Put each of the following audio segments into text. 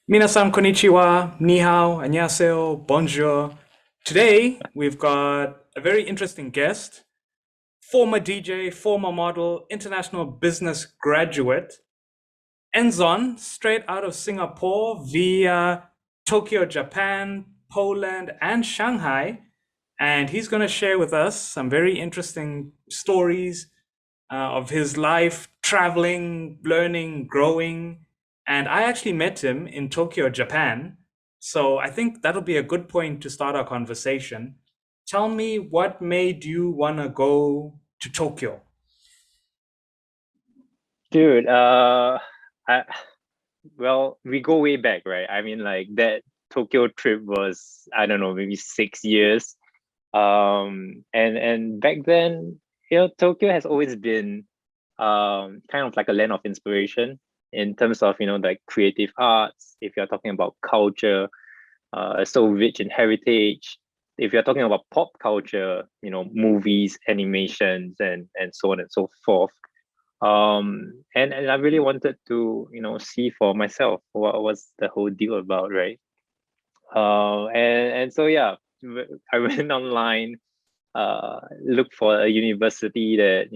Minasan konnichiwa, ni hao, annyeonghaseyo, bonjour. Today, we've got a very interesting guest, former DJ, former model, international business graduate, Enzon, straight out of Singapore via Tokyo, Japan, Poland, and Shanghai. And he's going to share with us some very interesting stories of his life traveling, learning, growing. And I actually met him in Tokyo, Japan. So I think that'll be a good point to start our conversation. Tell me what made you want to go to Tokyo? Dude, I well, we go way back, right? I mean, like that Tokyo trip was, I don't know, maybe 6 years. And back then, Tokyo has always been kind of like a land of inspiration in terms of, like creative arts. If you're talking about culture, so rich in heritage. If you're talking about pop culture, movies, animations, and so on and so forth. And I really wanted to see for myself what was the whole deal about, right? And so yeah, I went online, looked for a university that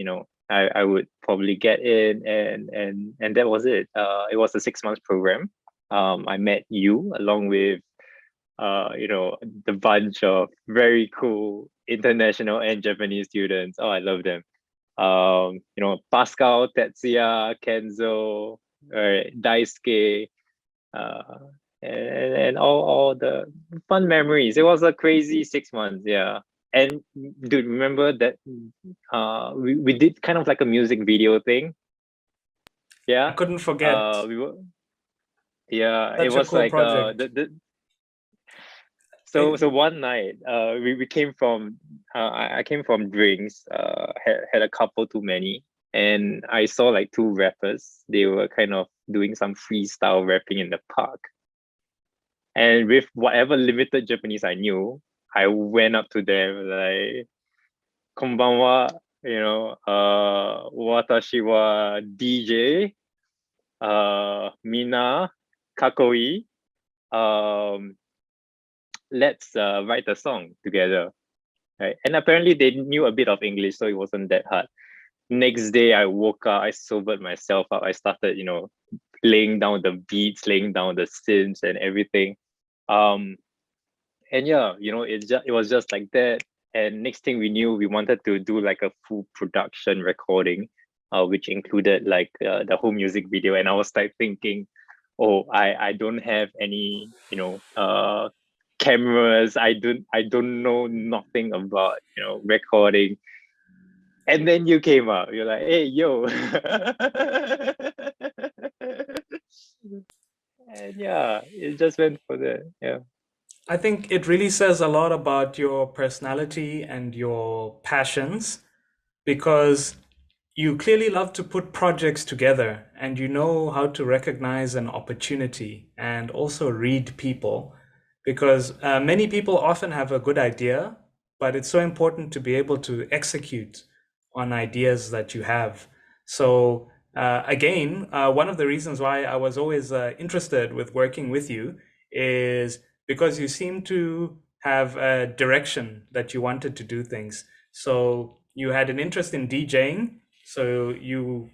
I would probably get in, and that was it. It was a 6 months program. I met you along with the bunch of very cool international and Japanese students. Oh, I love them. Pascal, Tetsuya, Kenzo, right, Daisuke, uh, and all the fun memories. It was a crazy 6 months, yeah. And dude, remember that we did kind of like a music video thing. I Yeah. couldn't forget. We were yeah, it Such a was cool like project. the so It, one night we came from I came from drinks, had a couple too many, and I saw like two rappers. They were kind of doing some freestyle rapping in the park. And with whatever limited Japanese I knew, I went up to them like, "Konbanwa, watashi wa DJ, mina kakoi, um, let's write a song together." Right. And apparently they knew a bit of English, so it wasn't that hard. Next day I woke up, I sobered myself up, I started, laying down the beats, laying down the synths and everything. Um, and yeah, it was just like that. And next thing we knew, we wanted to do like a full production recording, which included like the whole music video. And I was like thinking, oh, I don't have any, cameras. I don't know nothing about recording. And then you came up. You're like, hey, yo. And yeah, it just went for that. Yeah. I think it really says a lot about your personality and your passions because you clearly love to put projects together and you know how to recognize an opportunity and also read people because many people often have a good idea, but it's so important to be able to execute on ideas that you have. So, again, one of the reasons why I was always interested with working with you is because you seem to have a direction that you wanted to do things. So you had an interest in DJing, so you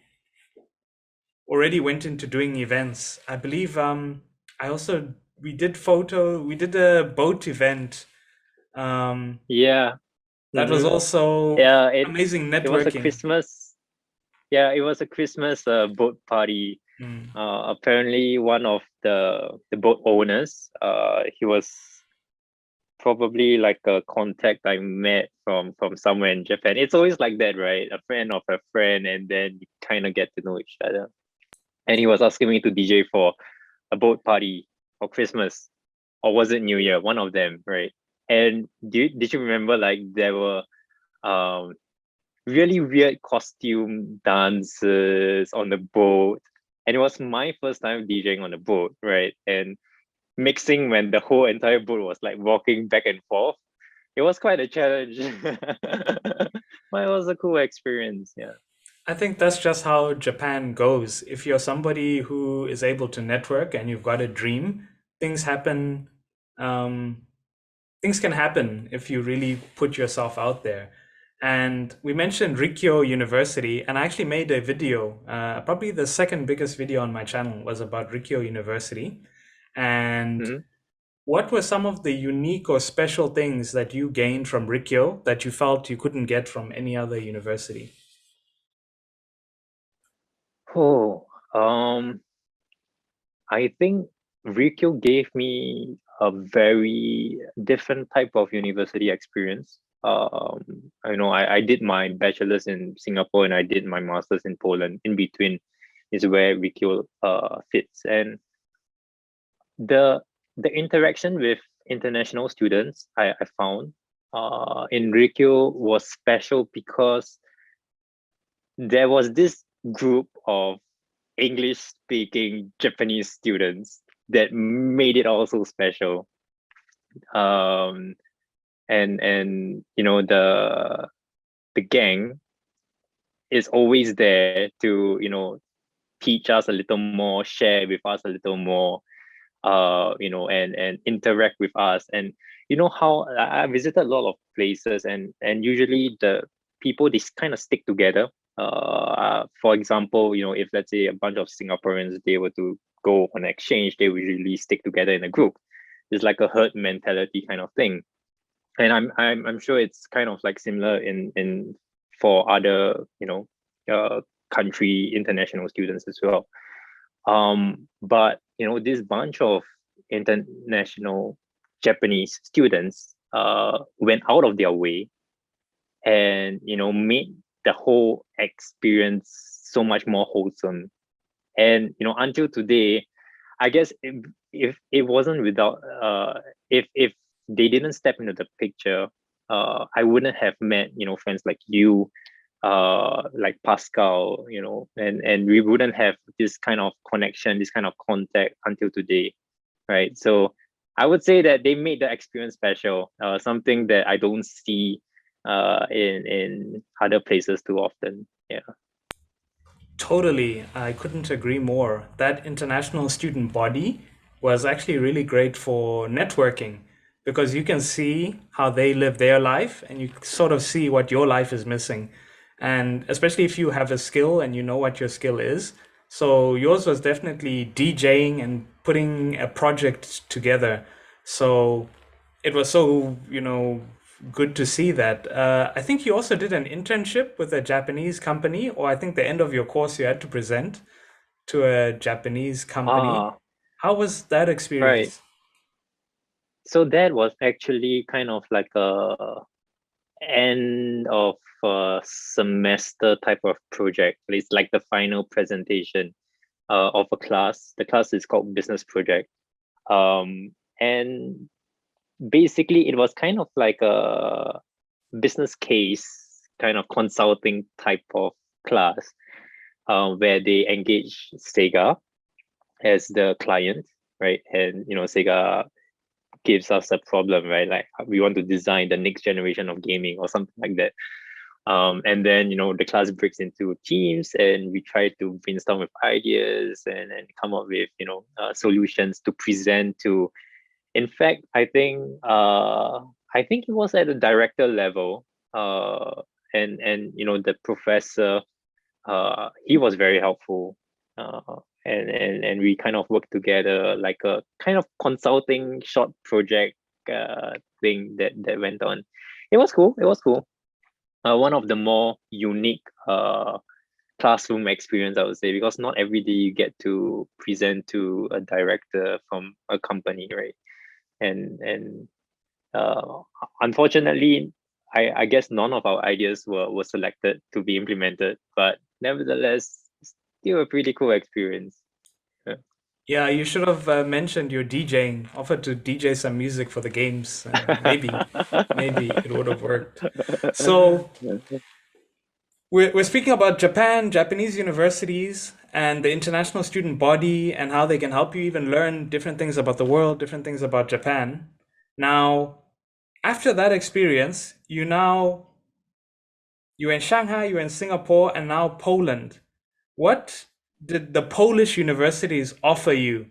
already went into doing events. I believe I also we did a boat event. Um, Yeah. that was Mm-hmm. also Yeah. amazing It was a networking. Christmas. Yeah, it was a Christmas boat party. Mm. Apparently, one of the boat owners, he was probably like a contact I met from somewhere in Japan. It's always like that, right? A friend of a friend, and then you kind of get to know each other. And he was asking me to DJ for a boat party for Christmas, or was it New Year? One of them, right? And did you remember like there were um really weird costume dances on the boat? And it was my first time DJing on a boat, right? And mixing when the whole entire boat was like walking back and forth. It was quite a challenge. But it was a cool experience. Yeah. I think that's just how Japan goes. If you're somebody who is able to network and you've got a dream, things happen. Um, things can happen if you really put yourself out there. And we mentioned Rikyo University, and I actually made a video. Probably the second biggest video on my channel was about Rikyo University. And Mhm. what were some of the unique or special things that you gained from Rikyo that you felt you couldn't get from any other university? Oh, I think Ryukyu gave me a very different type of university experience. I did my bachelor's in Singapore and I did my master's in Poland. In between is where Ryukyu fits, and the the interaction with international students I found in Ryukyu was special because there was this group of English speaking Japanese students that made it also special. Um, and the gang is always there to teach us a little more, share with us a little more, and interact with us. And you know how I visited a lot of places, and usually the people, they kind of stick together. For example, if let's say a bunch of Singaporeans, they were to go on exchange, they would usually stick together in a group. It's like a herd mentality kind of thing. And I'm sure it's kind of like similar in for other country international students as well. But this bunch of international Japanese students went out of their way and made the whole experience so much more wholesome. And until today, I guess if it wasn't without if they didn't step into the picture, I wouldn't have met friends like you, like Pascal, and we wouldn't have this kind of connection, this kind of contact until today, right? So I would say that they made the experience special, something that I don't see in other places too often. Yeah. Totally, I couldn't agree more. That international student body was actually really great for networking because you can see how they live their life and you sort of see what your life is missing. And especially if you have a skill and you know what your skill is. So yours was definitely DJing and putting a project together. So it was so, good to see that. I think you also did an internship with a Japanese company, or I think the end of your course you had to present to a Japanese company. Ah, How was that right. experience? So that was actually kind of like a end of semester type of project. It's like the final presentation of a class. The class is called Business Project. And basically it was kind of like a business case kind of consulting type of class, where they engage Sega as the client, right? And Sega gives us a problem, right? Like we want to design the next generation of gaming or something like that. And then the class breaks into teams and we try to brainstorm with ideas and come up with solutions to present to. In fact, I think it was at the director level, and the professor, he was very helpful, and we kind of worked together like a kind of consulting short project thing that went on. It was cool. It was cool. One of the more unique classroom experience, I would say, because not every day you get to present to a director from a company, right? And uh, unfortunately, I guess none of our ideas were selected to be implemented, but nevertheless, still a pretty cool experience. Yeah. Yeah, you should have mentioned your DJing, offered to DJ some music for the games. Maybe it would have worked. So we're speaking about Japan, Japanese universities, and the international student body, and how they can help you even learn different things about the world, different things about Japan. Now, after that experience, you now You were in Shanghai, you were in Singapore, and now Poland. What did the Polish universities offer you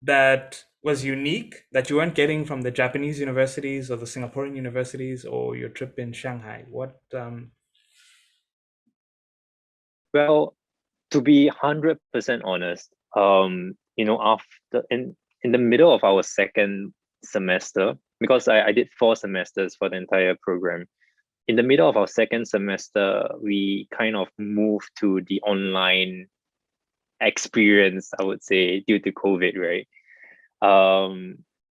that was unique that you weren't getting from the Japanese universities or the Singaporean universities or your trip in Shanghai? What Well, to be 100% honest, after in the middle of our second semester, because I did 4 semesters for the entire program. In the middle of our second semester, we kind of moved to the online experience, I would say, due to COVID, right?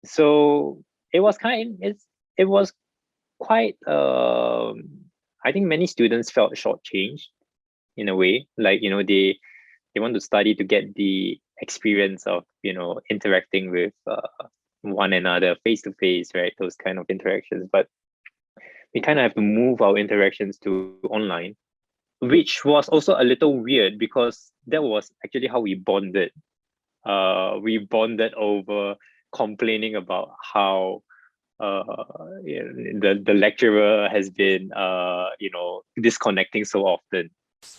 So it was quite I think many students felt shortchanged in a way, like they want to study to get the experience of interacting with one another face to face, right? Those kind of interactions, but we kind of have to move our interactions to online, which was also a little weird because that was actually how we bonded. We bonded over complaining about how the lecturer has been disconnecting so often,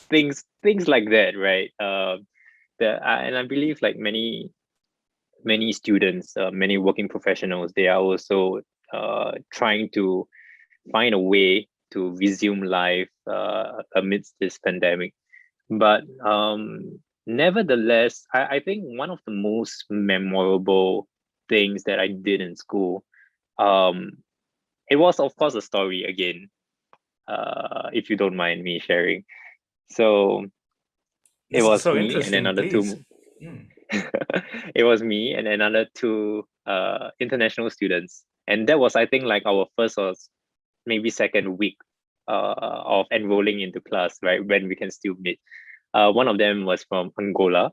things like that, right? And I believe like many students, many working professionals, they are also trying to find a way to resume life amidst this pandemic. But nevertheless, I think one of the most memorable things that I did in school, um, it was of course a story again, if you don't mind me sharing. So it this is was so me and interesting, another please. two. Mm. It was me and another two international students, and that was I think like our first or maybe second week of enrolling into class, right? When we can still meet. One of them was from Angola,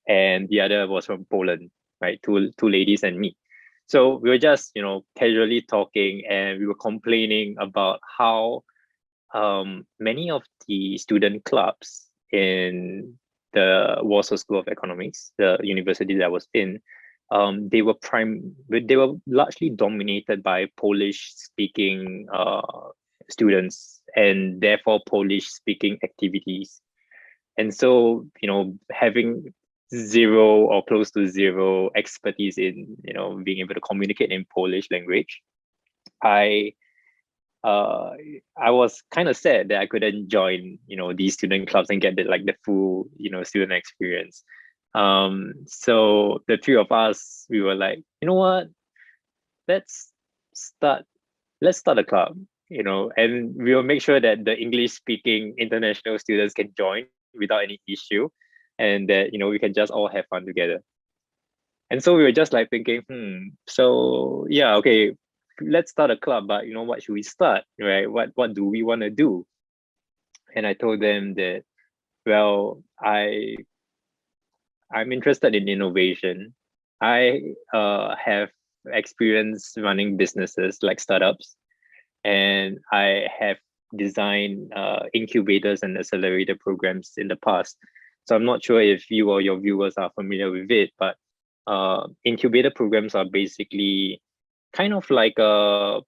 and the other was from Poland, right? Two ladies and me. So we were just casually talking, and we were complaining about how many of the student clubs in the Warsaw School of Economics, the university that I was in, they were largely dominated by Polish speaking students, and therefore Polish speaking activities. And so, having zero or close to zero expertise in, being able to communicate in Polish language, I uh I was kind of sad that I couldn't join, these student clubs and get the full, student experience. So the three of us, we were like, you know what, let's start let's start a club, and we will make sure that the English speaking international students can join without any issue, and that we can just all have fun together. And so we were just like thinking, so yeah, okay, let's start a club, but what should we start, right? What do we want to do? And I told them that, well, I'm interested in innovation. I have experience running businesses like startups, and I have designed incubators and accelerator programs in the past. So I'm not sure if you or your viewers are familiar with it, but incubator programs are basically kind of like a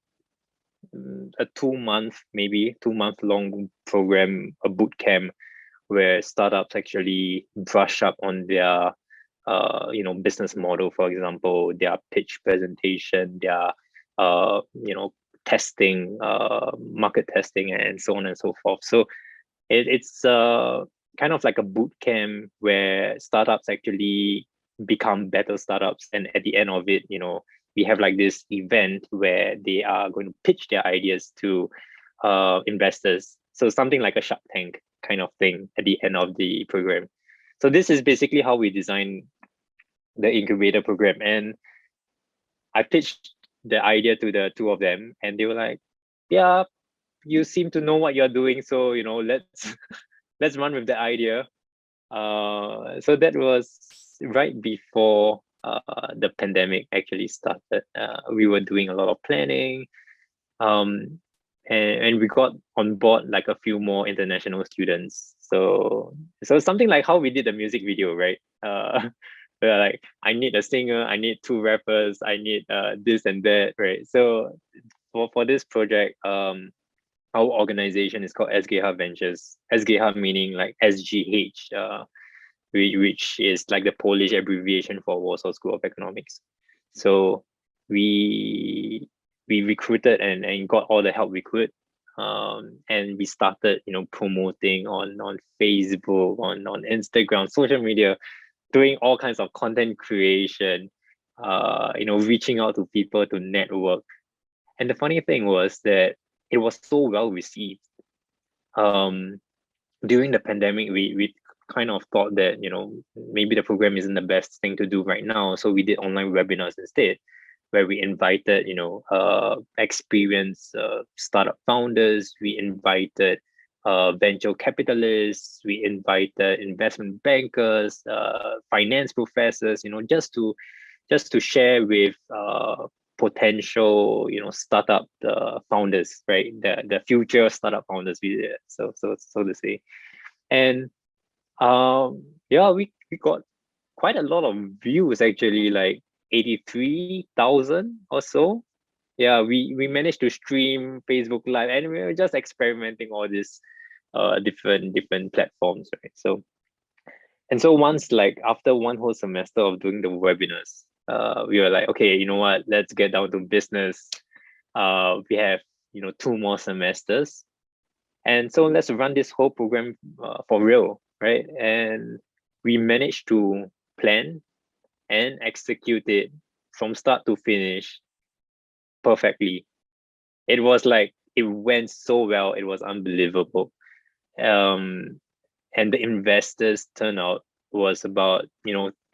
2 month, maybe 2 month long program, a boot camp where startups actually brush up on their business model, for example, their pitch presentation, their testing, market testing, and so on and so forth. So it's kind of like a boot camp where startups actually become better startups, and at the end of it, we have like this event where they are going to pitch their ideas to investors. So something like a Shark Tank kind of thing at the end of the program. So this is basically how we design the incubator program. And I pitched the idea to the two of them, and they were like, yeah, you seem to know what you're doing, so let's let's run with the idea. So that was right before the pandemic actually started. We were doing a lot of planning, um, and we got on board like a few more international students. So something like how we did the music video, right? Where like I need a singer, I need two rappers, I need this and that, right? So for this project, our organization is called SGH Ventures. SGH meaning like SGH, which is like the Polish abbreviation for Warsaw School of Economics. So we recruited and got all the help we could. And we started, promoting on Facebook, on Instagram, social media, doing all kinds of content creation, reaching out to people to network. And the funny thing was that it was so well received. During the pandemic, we kind of thought that, maybe the program isn't the best thing to do right now. So we did online webinars instead, where we invited, experienced startup founders. We invited venture capitalists. We invited investment bankers, finance professors, just to share with potential, startup founders, right? The future startup founders, so to say. And yeah, we got quite a lot of views, actually, like 83,000 or so. Yeah, we managed to stream Facebook Live, and we were just experimenting all these different platforms, right? So once, like, after one whole semester of doing the webinars, we were like, okay, you know what, let's get down to business. We have 2 more semesters, and so let's run this whole program for real, right? And we managed to plan and execute it from start to finish perfectly. It was like, it went so well, it was unbelievable. And the investors turnout was about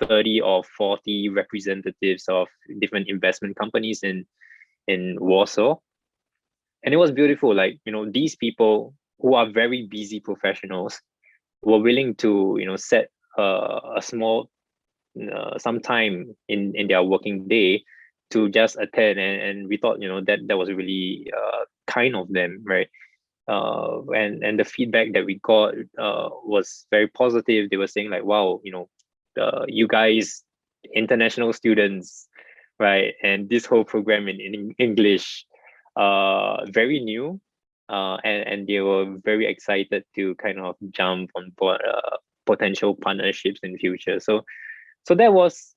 30 or 40 representatives of different investment companies in Warsaw. And it was beautiful. Like, these people who are very busy professionals were willing to set a small some time in their working day to just attend, and we thought that was really kind of them, right? And the feedback that we got was very positive. They were saying like, wow, you guys, international students, right? And this whole program in English, very new, and they were very excited to kind of jump on board potential partnerships in future. So that was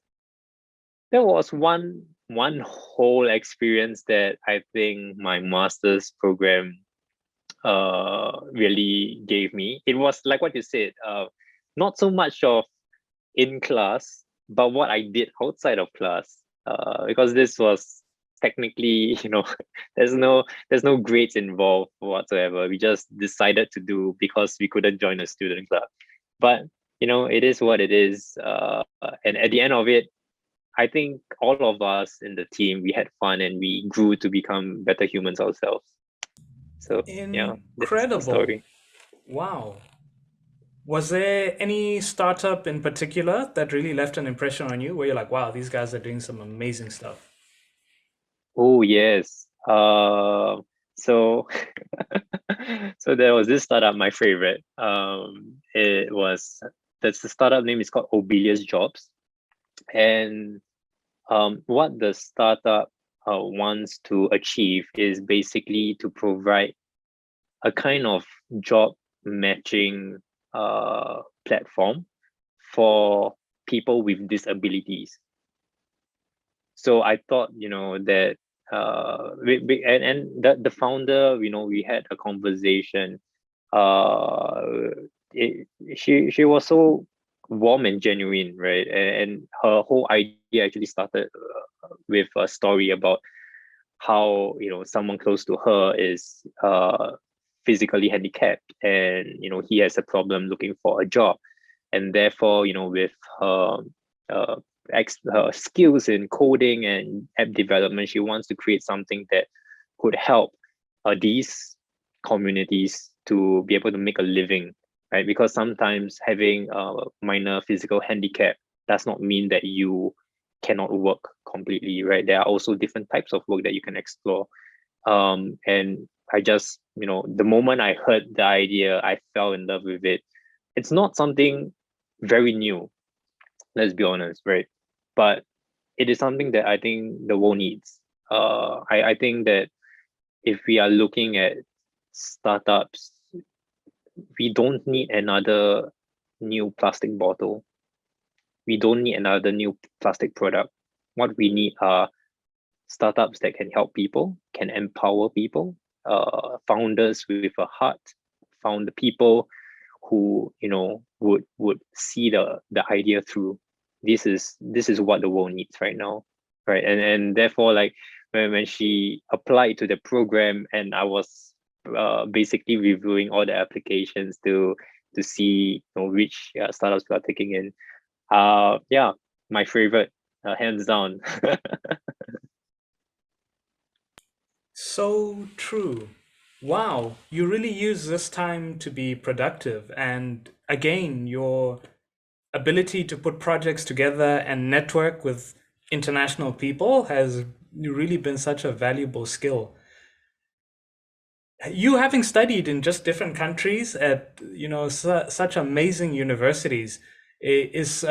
one whole experience that I think my master's program really gave me. It was like what you said, not so much of in class, but what I did outside of class, because this was technically, there's no grades involved whatsoever. We just decided to do because we couldn't join a student club. But it is what it is, and at the end of it, I think all of us in the team, we had fun and we grew to become better humans ourselves. So yeah, that's the Incredible. story. Wow. Was there any startup in particular that really left an impression on you where you're like, wow, these guys are doing some amazing stuff? Oh yes. So so there was this startup, my favorite. That's the startup name is called Obelius Jobs. And what the startup wants to achieve is basically to provide a kind of job matching platform for people with disabilities. So I thought, that and the founder, we had a conversation. Uh, she was so warm and genuine, right? And her whole idea actually started with a story about how someone close to her is physically handicapped, and he has a problem looking for a job, and therefore with her uh, her skills in coding and app development, she wants to create something that could help these communities to be able to make a living, right? Because sometimes having a minor physical handicap does not mean that you cannot work completely, right? There are also different types of work that you can explore. And I just, the moment I heard the idea, I fell in love with it. It's not something very new, let's be honest, right? But it is something that I think the world needs. I think that if we are looking at startups, we don't need another new plastic bottle. We don't need another new plastic product. What we need are startups that can help people, can empower people, founders with a heart, found the people who would see the idea through. This is what the world needs right now, right? And therefore, like when she applied to the program, and I was basically reviewing all the applications to see which startups we are taking in. Yeah, my favorite, hands down. So true. Wow, you really use this time to be productive. And again, your ability to put projects together and network with international people has really been such a valuable skill. You having studied in just different countries at, such amazing universities is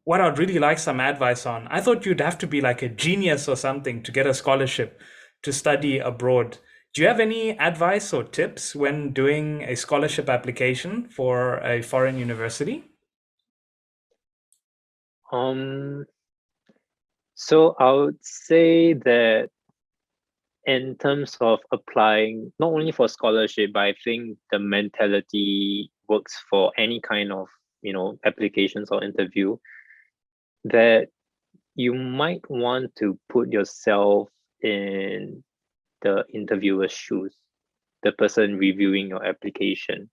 what I'd really like some advice on. I thought you'd have to be like a genius or something to get a scholarship to study abroad. Do you have any advice or tips when doing a scholarship application for a foreign university? um so I would say that in terms of applying not only for scholarship, but I think the mentality works for any kind of applications or interview, that you might want to put yourself in the interviewer's shoes, the person reviewing your application,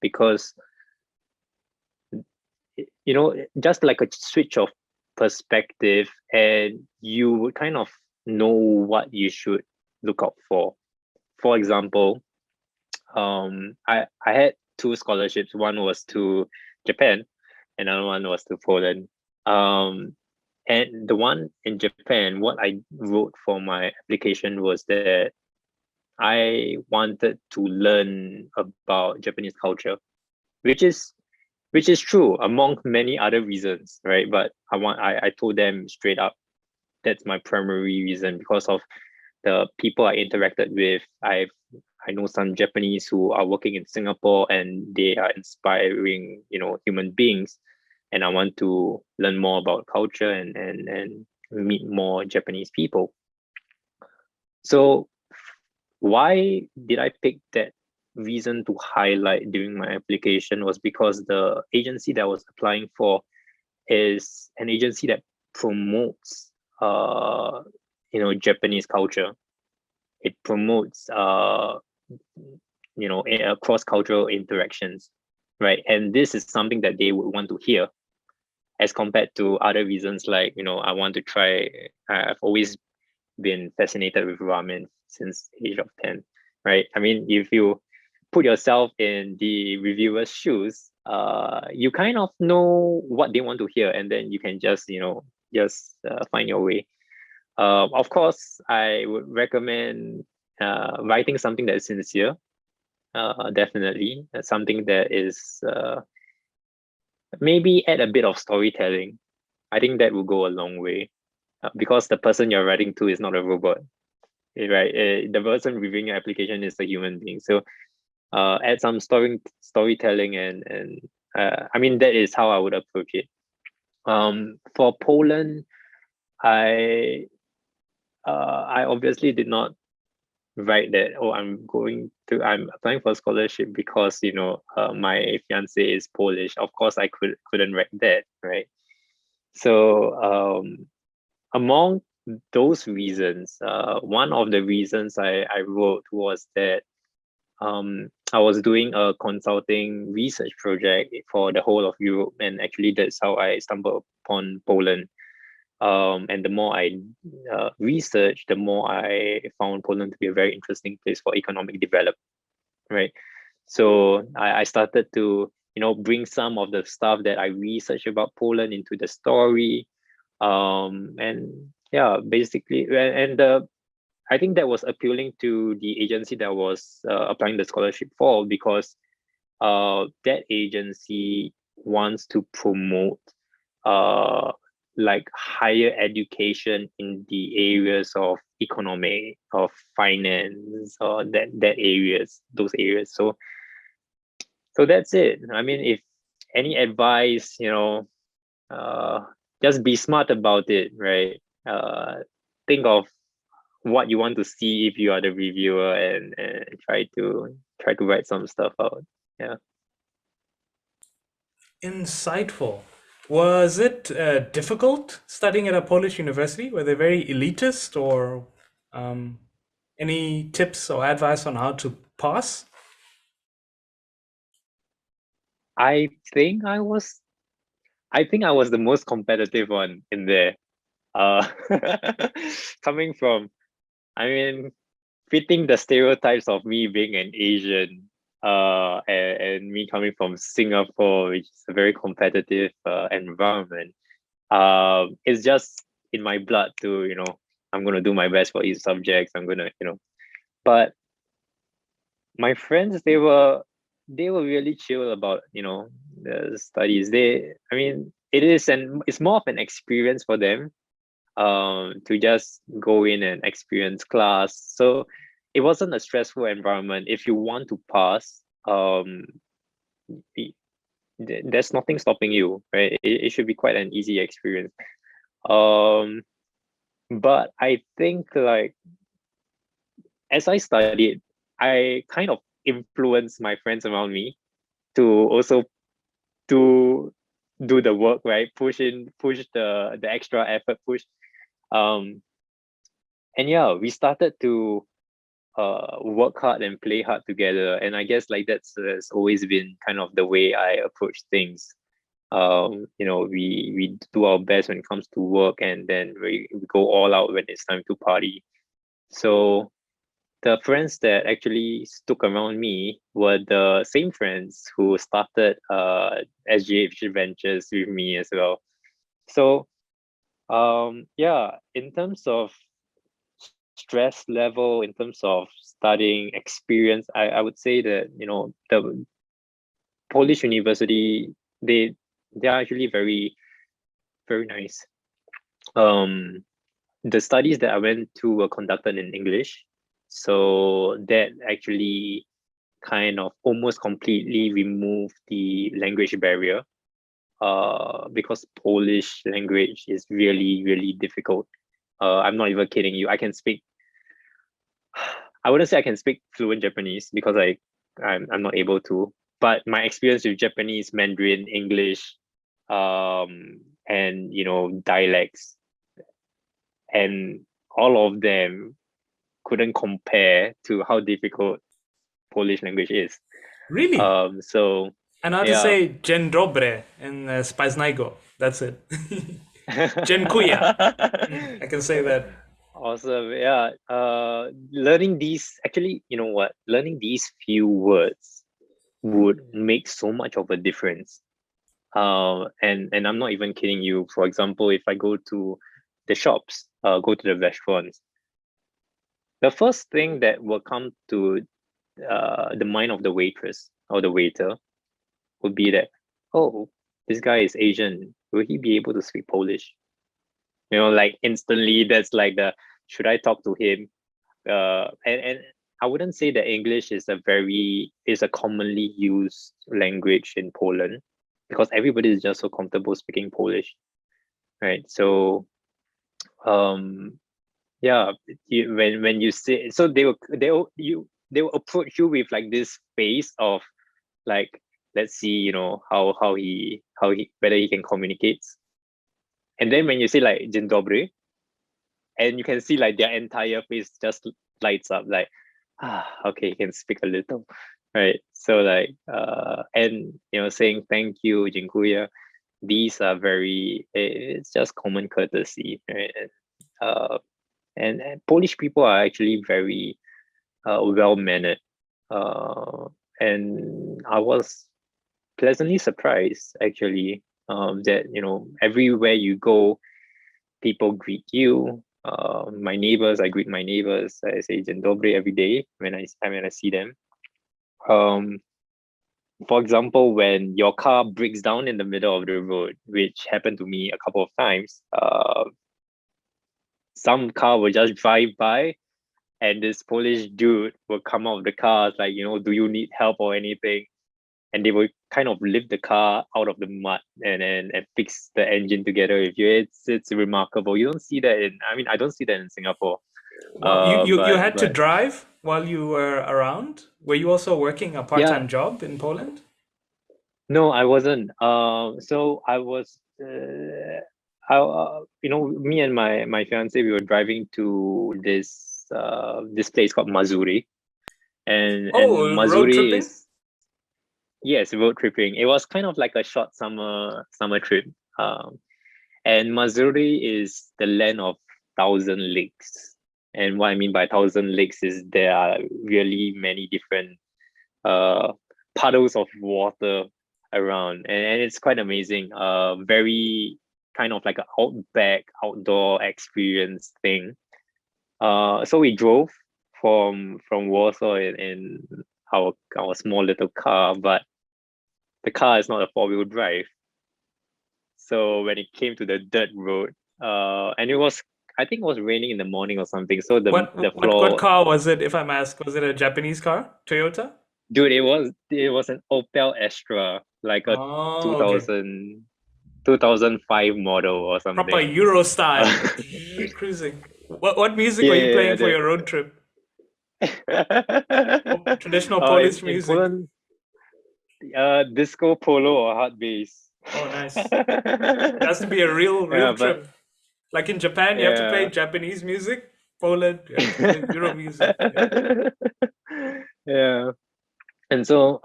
because just like a switch of perspective, and you would kind of know what you should look out for. For example, I had two scholarships. One was to Japan, another one was to Poland. And the one in Japan, what I wrote for my application was that I wanted to learn about Japanese culture, which is true among many other reasons, right? But I told them straight up, that's my primary reason, because of the people I interacted with. I know some Japanese who are working in Singapore, and they are inspiring, human beings. And I want to learn more about culture and meet more Japanese people. So why did I pick that reason to highlight during my application was because the agency that I was applying for is an agency that promotes Japanese culture. It promotes cross-cultural interactions, right? And this is something that they would want to hear, as compared to other reasons like, I want to try. I've always been fascinated with ramen since the age of 10, right? I mean, if you put yourself in the reviewer's shoes, you kind of know what they want to hear, and then you can just find your way. Of course, I would recommend writing something that is sincere. Definitely, something that is maybe add a bit of storytelling. I think that will go a long way, because the person you're writing to is not a robot, right? The person reviewing your application is a human being. So add some storytelling, and I mean, that is how I would approach it. For Poland, I obviously did not write that, oh, I'm applying for a scholarship because my fiance is Polish. Of course, I couldn't write that, right? So among those reasons, one of the reasons I wrote was that I was doing a consulting research project for the whole of Europe, and actually that's how I stumbled upon Poland. And the more I researched, the more I found Poland to be a very interesting place for economic development, right? So I started to bring some of the stuff that I researched about Poland into the story, and yeah, basically, and I think that was appealing to the agency that was applying the scholarship for, because that agency wants to promote like higher education in the areas of economic, of finance, or those areas. So that's it. I mean, if any advice, just be smart about it, right? Think of what you want to see if you are the reviewer, and try to write some stuff out. Yeah. Insightful. Was it difficult studying at a Polish university? Were they very elitist, or um, any tips or advice on how to pass? I think I was the most competitive one in there. Uh, coming from, I mean, fitting the stereotypes of me being an Asian, and me coming from Singapore, which is a very competitive environment. It's just in my blood to, I'm gonna do my best for each subject. I'm gonna, but my friends, they were really chill about, the studies. I mean, it's more of an experience for them, to just go in and experience class. So it wasn't a stressful environment. If you want to pass, there's nothing stopping you, right? It should be quite an easy experience. Um, but I think, like, as I studied, I kind of influenced my friends around me to also do do the work, right? Push the extra effort, push. Um, and yeah, we started to work hard and play hard together, and I guess, like, that's always been kind of the way I approach things. We do our best when it comes to work, and then we go all out when it's time to party. So the friends that actually stuck around me were the same friends who started SGH Ventures with me as well. So yeah, in terms of stress level, in terms of studying experience, I would say that, the Polish university, they are actually very, very nice. Um, the studies that I went to were conducted in English, so that actually kind of almost completely removed the language barrier. Because Polish language is really, really difficult. I'm not even kidding you. I wouldn't say I can speak fluent Japanese because I'm not able to. But my experience with Japanese, Mandarin, English, and dialects, and all of them couldn't compare to how difficult Polish language is. Really? So I know how to yeah. say dzień dobry in Spaznaigo. That's it. Dziękuję. I can say that. Awesome. Yeah. Learning these, actually, you know what? Learning these few words would make so much of a difference. And I'm not even kidding you. For example, if I go to the shops, go to the restaurants, the first thing that will come to the mind of the waitress or the waiter would be that, oh, this guy is Asian. Will he be able to speak Polish? Like, instantly, that's like the, should I talk to him? And I wouldn't say that English is a commonly used language in Poland, because everybody is just so comfortable speaking Polish, right? So yeah, when you say, so they will approach you with, like, this face of, like, let's see, how he whether he can communicate. And then when you say, like, dzień dobry, and you can see, like, their entire face just lights up, like, okay, you can speak a little, right? So, like, and saying thank you, dziękuję, these are it's just common courtesy, right? And Polish people are actually very well mannered, and I was pleasantly surprised, actually, that everywhere you go, people greet you. My neighbors, I greet my neighbors. I say dzień dobry every day when I see them. Um, for example, when your car breaks down in the middle of the road, which happened to me a couple of times, some car will just drive by and this Polish dude will come out of the car, like, do you need help or anything? And they will kind of lift the car out of the mud and fix the engine together with you. It's remarkable. You don't see that in, I mean, I don't see that in Singapore. Well, you But had to drive while you were around. Were you also working a yeah, part-time job in Poland? no, I wasn't. So I was, me and my fiance, we were driving to this place called Mazuri, and Oh, road Mazuri tripping? is, yes, road tripping. It was kind of like a short summer trip. Um, and Mazuri is the land of thousand lakes. And what I mean by thousand lakes is there are really many different uh puddles of water around, and it's quite amazing. Very kind of like an outback outdoor experience thing. So we drove from Warsaw in our small little car, but the car is not a four-wheel drive. So when it came to the dirt road, and I think it was raining in the morning or something. So the What floor, car was it, if I may ask? Was it a Japanese car? Toyota? dude, it was an Opel Astra, like a Oh, okay. 2000 2005 model or Proper something. Euro style. Uh, Cruising. What music were you yeah, playing for your road trip? Traditional in Polish in music. Poland, disco polo or hard bass. Oh, nice. It has to be a real Yeah, but trip. Like in Japan, you have to play yeah. Japanese music. Poland, you have to play Euro music. Yeah. Yeah. And so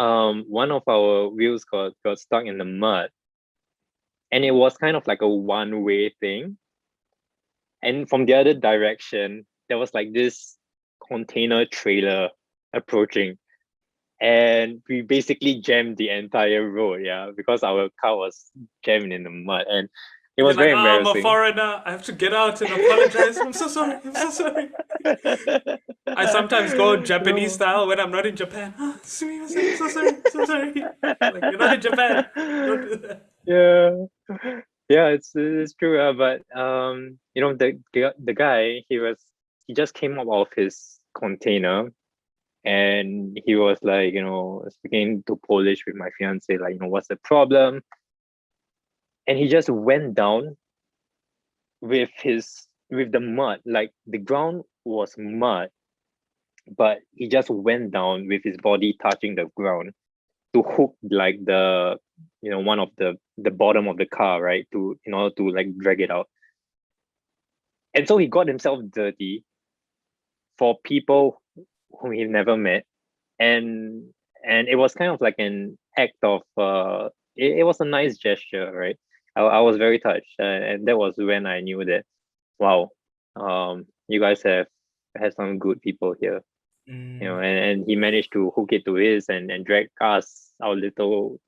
one of our wheels got stuck in the mud, and it was kind of like a one-way thing. And from the other direction, there was like this container trailer approaching. And we basically jammed the entire road, yeah, because our car was jammed in the mud. And it And you're was like, very oh, I'm a embarrassing. foreigner. I have to get out and apologize. I'm so sorry. I'm so sorry. I sometimes go Japanese No. style when I'm not in Japan. Oh, sumimasen. I'm so sorry. So sorry. Like, you're not in Japan. Don't do that. Yeah. Yeah, it's true. But the guy, he just came up of his container, and he was like, speaking to Polish with my fiance, like, what's the problem? And he just went down with the mud, like the ground was mud, but he just went down with his body touching the ground to hook like one of the bottom of the car, right, to in order to like drag it out. And so he got himself dirty for people whom he never met, and and it was kind of like an act of it was a nice gesture, right? I was very touched, and that was when I knew that, wow, you guys have some good people here, Mm. and he managed to hook it to his and drag us, our little,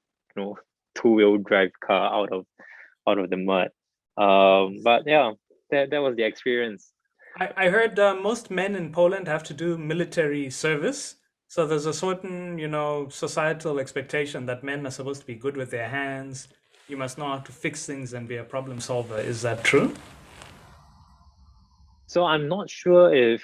two-wheel drive car out of the mud. But yeah, that was the experience. I heard most men in Poland have to do military service. So there's a certain, societal expectation that men are supposed to be good with their hands. You must know how to fix things and be a problem solver. Is that true? So I'm not sure if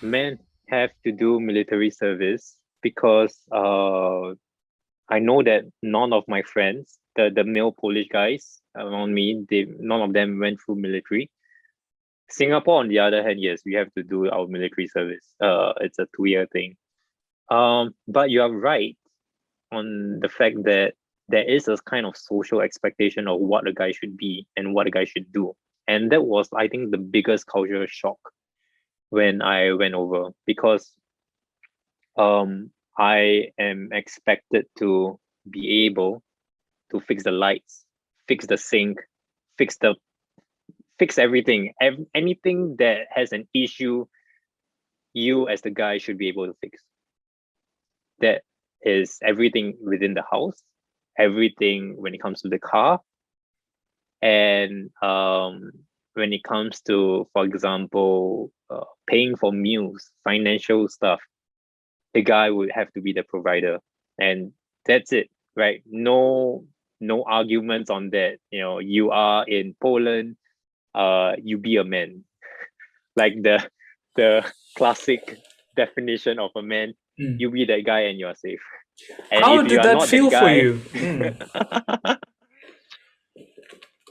men have to do military service, because I know that none of my friends, the male Polish guys around me, none of them went through military. Singapore, on the other hand, yes, we have to do our military service. It's a 2-year thing. But you are right on the fact that there is a kind of social expectation of what a guy should be and what a guy should do. And that was, I think, the biggest cultural shock when I went over, because I am expected to be able to fix the lights, fix the sink, fix the fix everything. Anything that has an issue, you as the guy should be able to fix. That is everything within the house, everything when it comes to the car, and when it comes to, for example, paying for meals, financial stuff, the guy would have to be the provider, and that's it. right? No arguments on that. You are in Poland, you be a man. Like the classic definition of a man, Mm. you be that guy and you are safe. And How if you did are that not that feel for guy, you? Mm.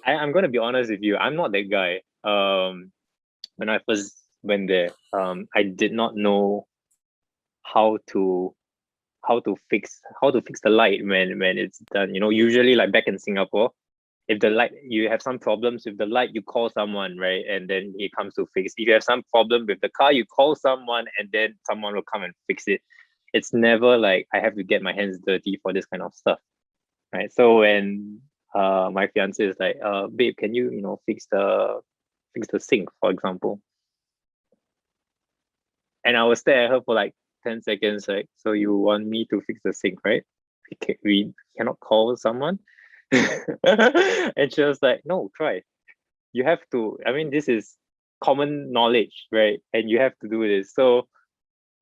I'm gonna be honest with you, I'm not that guy. When I first went there, I did not know how to how to fix the light when it's done. Usually like back in Singapore, if the light, you have some problems with the light, you call someone, right? And then he comes to fix. If you have some problem with the car, you call someone and then someone will come and fix it. It's never like I have to get my hands dirty for this kind of stuff, right? So when my fiance is like, babe, can you fix the sink, for example? And I will stare at her for like 10 seconds, like, so you want me to fix the sink, right? We cannot call someone. And she was like, no, try. You have to, I mean, this is common knowledge, right? And you have to do this. So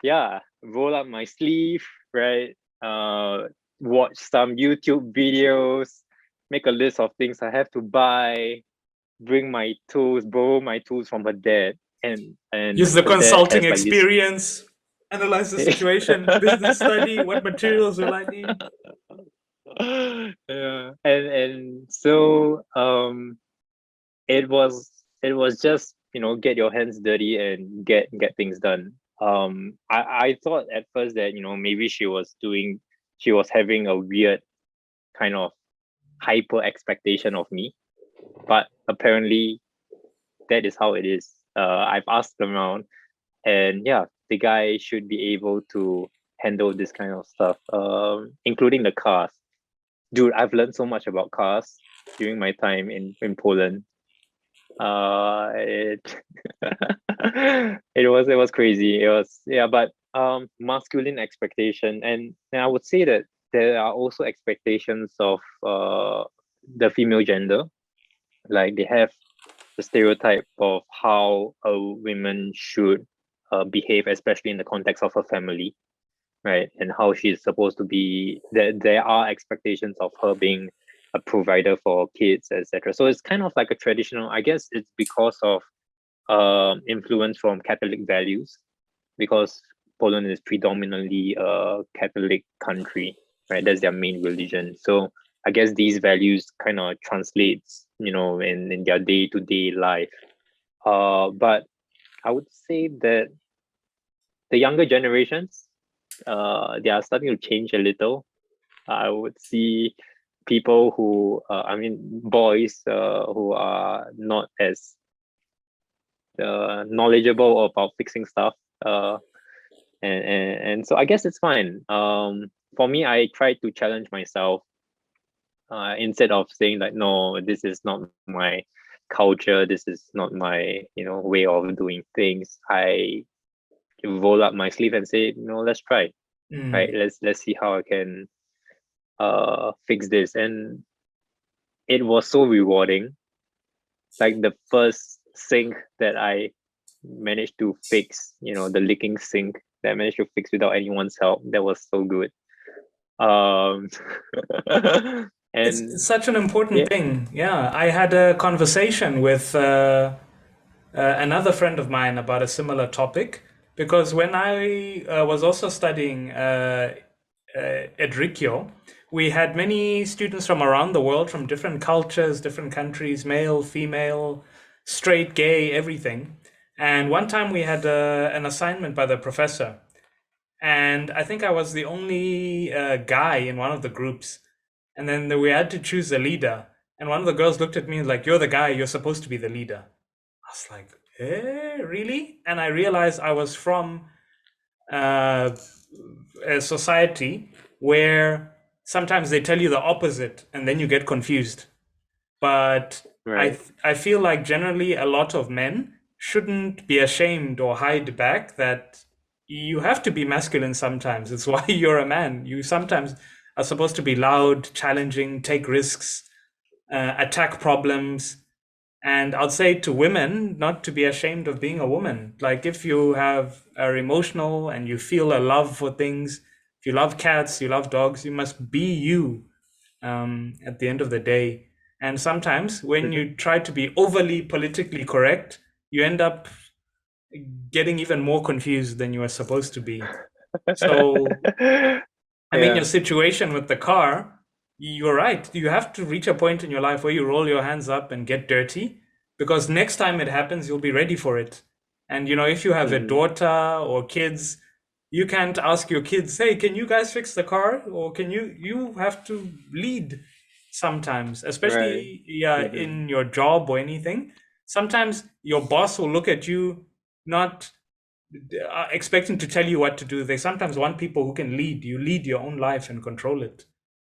yeah, roll up my sleeve, right? Watch some YouTube videos, make a list of things I have to buy, bring my tools, borrow my tools from her dad. And Use the her dad consulting has like this. experience, analyze the situation, business study, what materials will I need? Yeah. And so it was just get your hands dirty and get things done. I thought at first that maybe she was having a weird kind of hyper expectation of me, but apparently that is how it is. I've asked around, and yeah, the guy should be able to handle this kind of stuff, including the cars. Dude, I've learned so much about cars during my time in Poland. It it was crazy. It was, yeah, but masculine expectation, and I would say that there are also expectations of the female gender. Like they have the stereotype of how a woman should behave, especially in the context of her family, right? And how she's supposed to be. There are expectations of her being a provider for kids, etc. So it's kind of like a traditional. I guess it's because of influence from Catholic values, because Poland is predominantly a Catholic country, right? That's their main religion. So I guess these values kind of translates, in their day-to-day life. But I would say that the younger generations, they are starting to change a little. I would see people who, boys who are not as knowledgeable about fixing stuff. And so I guess it's fine. For me, I try to challenge myself, instead of saying like, no, this is not my culture, this is not my way of doing things. I roll up my sleeve and say, let's try, right? Mm. Let's see how I can fix this. And it was so rewarding. Like the first sink that I managed to fix, the leaking sink that I managed to fix without anyone's help, that was so good. um It's and such an important yeah. thing. Yeah, I had a conversation with another friend of mine about a similar topic because when I was also studying at Rikyo, we had many students from around the world, from different cultures, different countries, male, female, straight, gay, everything. And one time we had an assignment by the professor, and I think I was the only guy in one of the groups. And then we had to choose a leader. And one of the girls looked at me and like, "You're the guy. You're supposed to be the leader." I was like, really? And I realized I was from uh, a society where sometimes they tell you the opposite, and then you get confused. But Right. I feel like generally a lot of men shouldn't be ashamed or hide back that you have to be masculine sometimes. It's why you're a man. You sometimes are supposed to be loud, challenging, take risks, attack problems. And I'd say to women not to be ashamed of being a woman. Like if you are emotional and you feel a love for things, if you love cats, you love dogs, you must be you. at the end of the day. And sometimes when you try to be overly politically correct, you end up getting even more confused than you are supposed to be. So I mean, your Yeah. situation with the car, you're right. You have to reach a point in your life where you roll your hands up and get dirty because next time it happens, you'll be ready for it. And, if you have a Mhm. daughter or kids, you can't ask your kids, hey, can you guys fix the car? Or you have to lead sometimes, Right. especially yeah, Mhm. in your job or anything. Sometimes your boss will look at you not expecting to tell you what to do. They sometimes want people who can lead. You lead your own life and control it.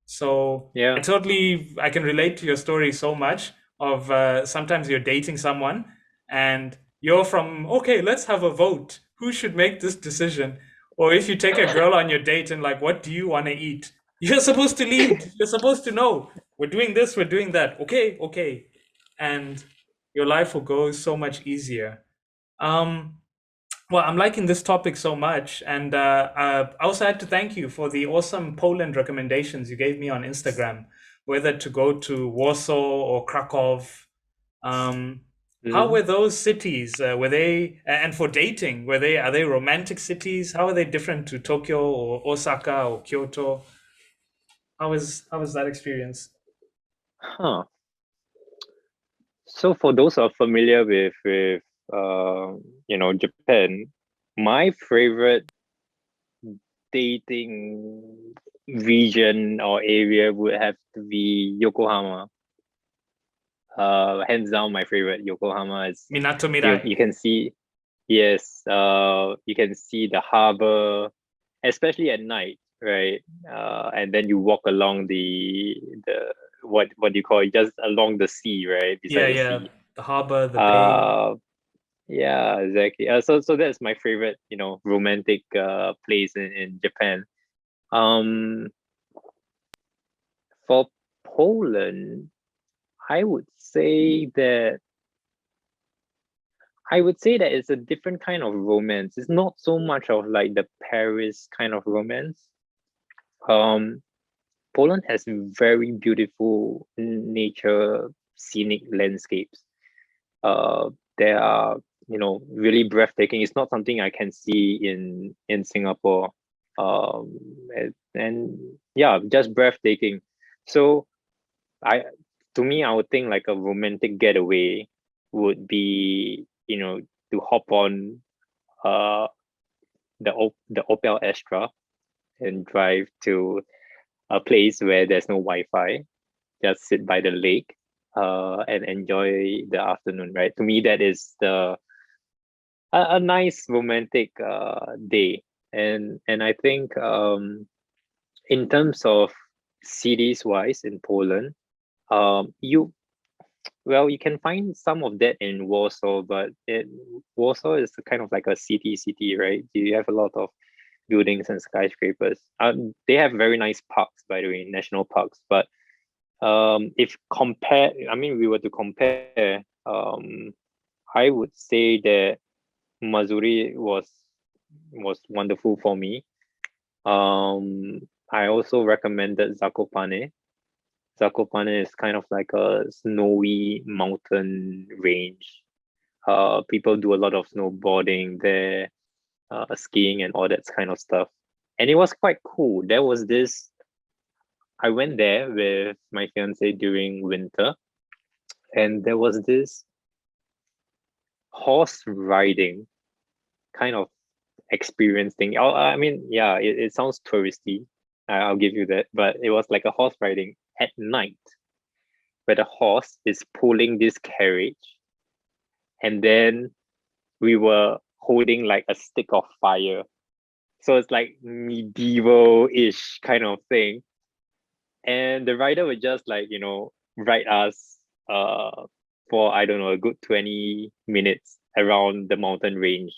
So Yeah. I can relate to your story so much of sometimes you're dating someone and you're from, okay, let's have a vote. Who should make this decision? Or if you take a girl on your date and like, what do you want to eat? You're supposed to lead. You're supposed to know. We're doing this, we're doing that. Okay, okay. And your life will go so much easier. Um, well, I'm liking this topic so much, and I also had to thank you for the awesome Poland recommendations you gave me on Instagram, whether to go to Warsaw or Krakow. Um, how Mhm. were those cities? Were they, and for dating, are they romantic cities? How are they different to Tokyo or Osaka or Kyoto? How was that experience? Huh. So for those who are familiar with Japan, my favorite dating region or area would have to be Yokohama. Hands down, my favorite. Yokohama is Minato you Mirai. can see, yes, you can see the harbor, especially at night, right? And then you walk along the what do you call it? Just along the sea, right? Yeah, Beside the yeah. sea. The harbor, the bay. Uh, yeah, exactly. So that's my favorite, romantic place in Japan. Um, for Poland, I would say that it's a different kind of romance. It's not so much of like the Paris kind of romance. Um, Poland has very beautiful nature, scenic landscapes. Uh, there are, really breathtaking. It's not something I can see in Singapore. And yeah, just breathtaking. So I to me, I would think like a romantic getaway would be, to hop on uh the Opel Astra and drive to a place where there's no Wi-Fi. Just sit by the lake, and enjoy the afternoon. Right. To me, that is a nice romantic day. And I think in terms of cities wise in Poland, you well, you can find some of that in Warsaw, but Warsaw is kind of like a city, right? You have a lot of buildings and skyscrapers. They have very nice parks, by the way, national parks. But if compare, I mean, we were to compare, I would say that Missouri was wonderful for me. I also recommended Zakopane. Zakopane is kind of like a snowy mountain range. People do a lot of snowboarding there, skiing and all that kind of stuff. And it was quite cool. I went there with my fiance during winter, and there was this horse riding kind of experience thing. I mean, yeah, it sounds touristy. I'll give you that. But it was like a horse riding at night where the horse is pulling this carriage, and then we were holding like a stick of fire. So it's like medieval-ish kind of thing. And the rider would just like, ride us uh for I don't know, a good 20 minutes around the mountain range.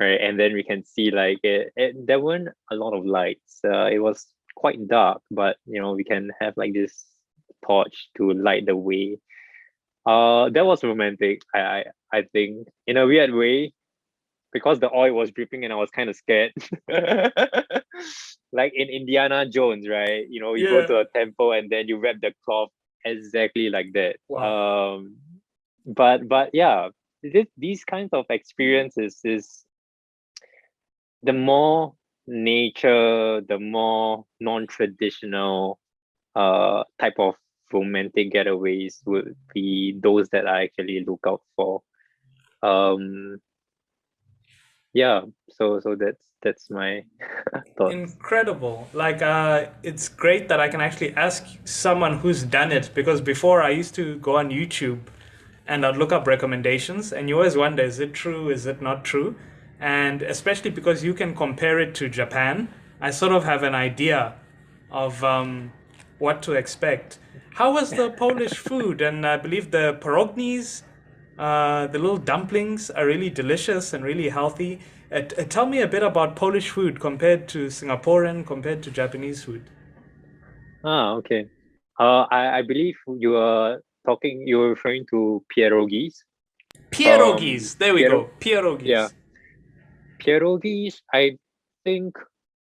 Right. And then we can see like there weren't a lot of lights. It was quite dark, but we can have like this torch to light the way. That was romantic, I think, in a weird way, because the oil was dripping and I was kind of scared. like in Indiana Jones, right? You know, you go Yeah. to a temple and then you wrap the cloth exactly like that. Wow. But yeah, these kinds of experiences is the more nature, the more non-traditional type of romantic getaways would be those that I actually look out for. Um yeah, so that's my thoughts. Incredible. Like, it's great that I can actually ask someone who's done it because before I used to go on YouTube and I'd look up recommendations, and you always wonder, is it true? Is it not true? And especially because you can compare it to Japan, I sort of have an idea of what to expect. How was the Polish food? And I believe the pierognis, the little dumplings, are really delicious and really healthy. Tell me a bit about Polish food compared to Singaporean, compared to Japanese food. Okay. I believe you were referring to pierogis. Pierogis. There we Piero go. yeah, Pierogis. pierogis, I think,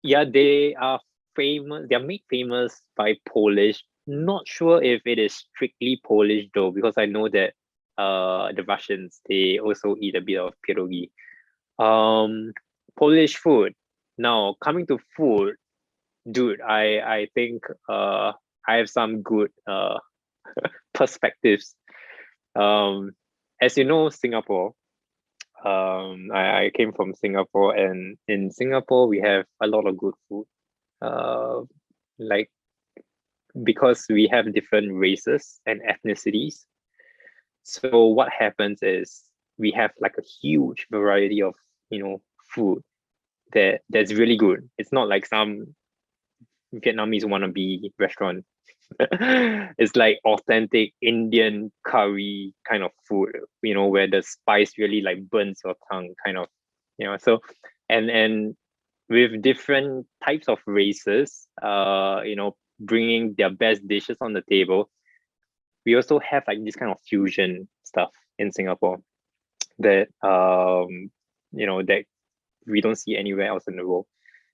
yeah, they are famous. They are made famous by Polish. Not sure if it is strictly Polish though, because I know that the Russians, they also eat a bit of pierogi. Um, Polish food. Now coming to food, dude, I think I have some good perspectives. Um, as you know, Singapore. I came from Singapore, and in Singapore we have a lot of good food. Uh, like because we have different races and ethnicities. So what happens is we have like a huge variety of food that's really good. It's not like some Vietnamese wannabe restaurant. It's like authentic Indian curry kind of food, where the spice really like burns your tongue, kind of, So, and with different types of races, bringing their best dishes on the table, we also have like this kind of fusion stuff in Singapore that that we don't see anywhere else in the world.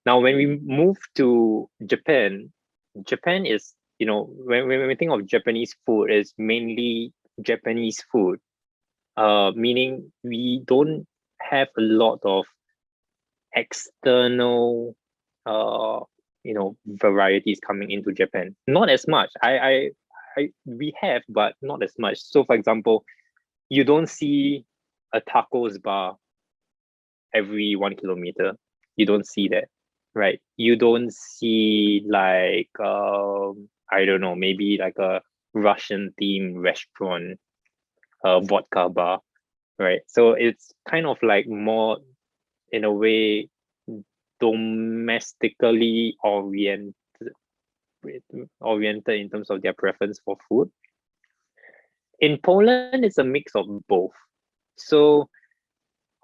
Now, when we move to Japan, Japan is, when we think of Japanese food, it's mainly Japanese food, meaning we don't have a lot of external, varieties coming into Japan. Not as much. We have, but not as much. So, for example, you don't see a tacos bar every 1 kilometer. You don't see that, right? You don't see like I don't know, maybe like a Russian themed restaurant, vodka bar, right? So it's kind of like more, in a way, domestically oriented in terms of their preference for food. In Poland, it's a mix of both. So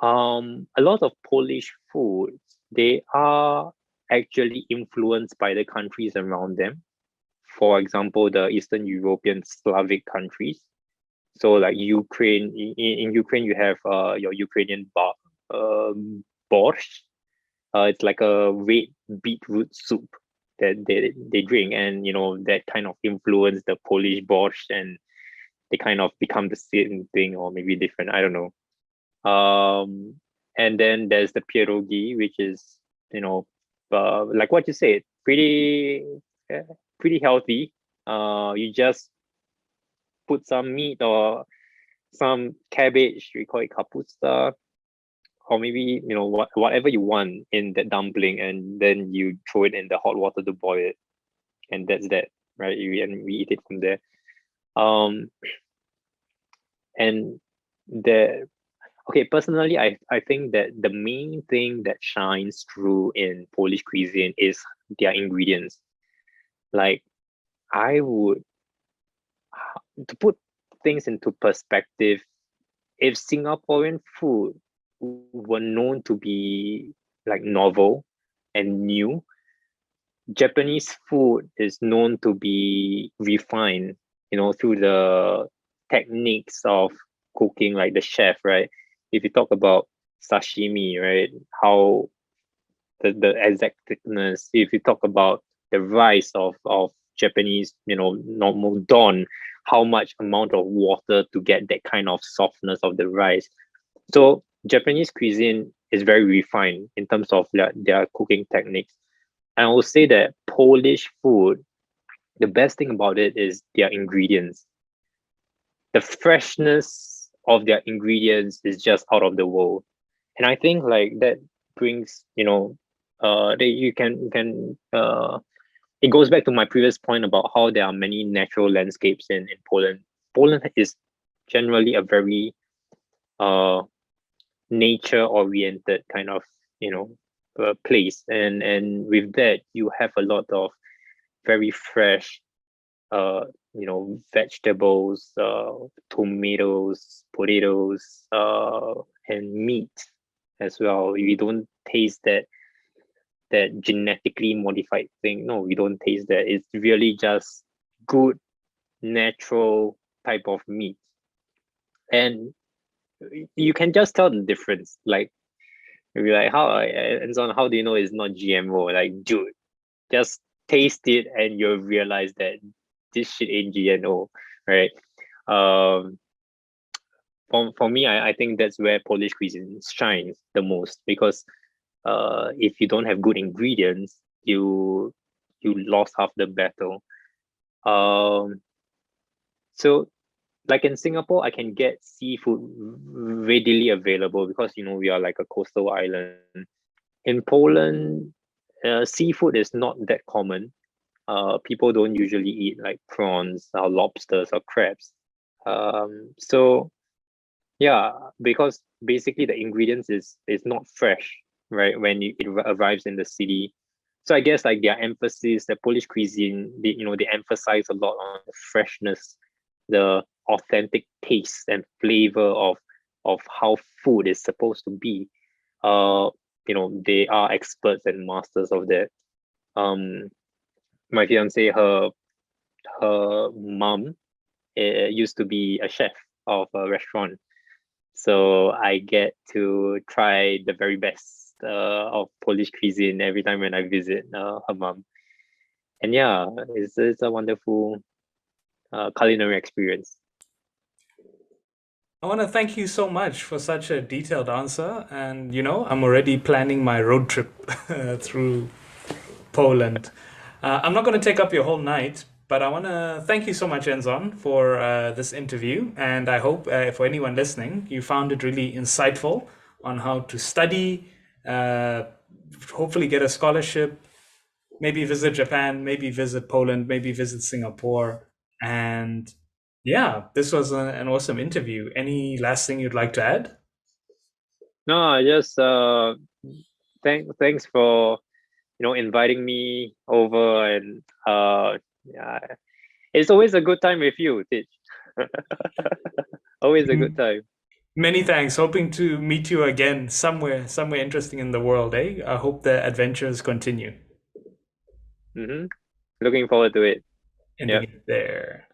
a lot of Polish foods, they are actually influenced by the countries around them. For example, the Eastern European Slavic countries. So like Ukraine, in Ukraine, you have your Ukrainian borscht. It's like a red beetroot soup that they drink, and that kind of influenced the Polish borscht, and they kind of become the same thing or maybe different. I don't know. And then there's the pierogi, which is, like what you said, uh, pretty healthy. You just put some meat or some cabbage, we call it kapusta, or maybe whatever you want in that dumpling, and then you throw it in the hot water to boil it, and that's that, right? And we eat it from there. Um, and the Okay, personally, I think that the main thing that shines through in Polish cuisine is their ingredients. Like, I would, to put things into perspective, if Singaporean food were known to be like novel and new, Japanese food is known to be refined, through the techniques of cooking, like the chef, right? If you talk about sashimi, right? How the exactness. If you talk about the rice of Japanese, normal don, how much amount of water to get that kind of softness of the rice. So Japanese cuisine is very refined in terms of their cooking techniques. And I will say that Polish food, the best thing about it is their ingredients. The freshness of their ingredients is just out of the world. And I think like that brings, that you can it goes back to my previous point about how there are many natural landscapes in Poland. Poland is generally a very nature oriented kind of place, and with that you have a lot of very fresh vegetables, tomatoes, potatoes, and meat as well. We don't taste that genetically modified thing. No, we don't taste that. It's really just good natural type of meat, and you can just tell the difference. Like you'll be like, how do you know it's not GMO? Like, dude, just taste it and you'll realize that this shit ain't GMO, right? Um, for me, I think that's where Polish cuisine shines the most, because if you don't have good ingredients, you lost half the battle. Um, so like in Singapore, I can get seafood readily available because we are like a coastal island. In Poland, seafood is not that common. People don't usually eat like prawns or lobsters or crabs. So yeah, because basically the ingredients is not fresh, right? When it arrives in the city. So I guess like their emphasis, the Polish cuisine, they emphasize a lot on the freshness, the authentic taste and flavor of how food is supposed to be. They are experts and masters of that. My fiance, her mom used to be a chef of a restaurant, so I get to try the very best of Polish cuisine every time when I visit her mom. And yeah, it's a wonderful culinary experience. I want to thank you so much for such a detailed answer. And, I'm already planning my road trip through Poland. I'm not going to take up your whole night, but I want to thank you so much, Enzon, for this interview. And I hope for anyone listening, you found it really insightful on how to study, uh, hopefully get a scholarship, maybe visit Japan, maybe visit Poland, maybe visit Singapore. And yeah, this was an awesome interview. Any last thing you'd like to add? No, I just thanks for inviting me over, and yeah, it's always a good time with you, Titch. Always a good time. Many thanks. Hoping to meet you again somewhere interesting in the world, eh? I hope the adventures continue. Mm-hmm. Looking forward to it. Ending Yeah. it there.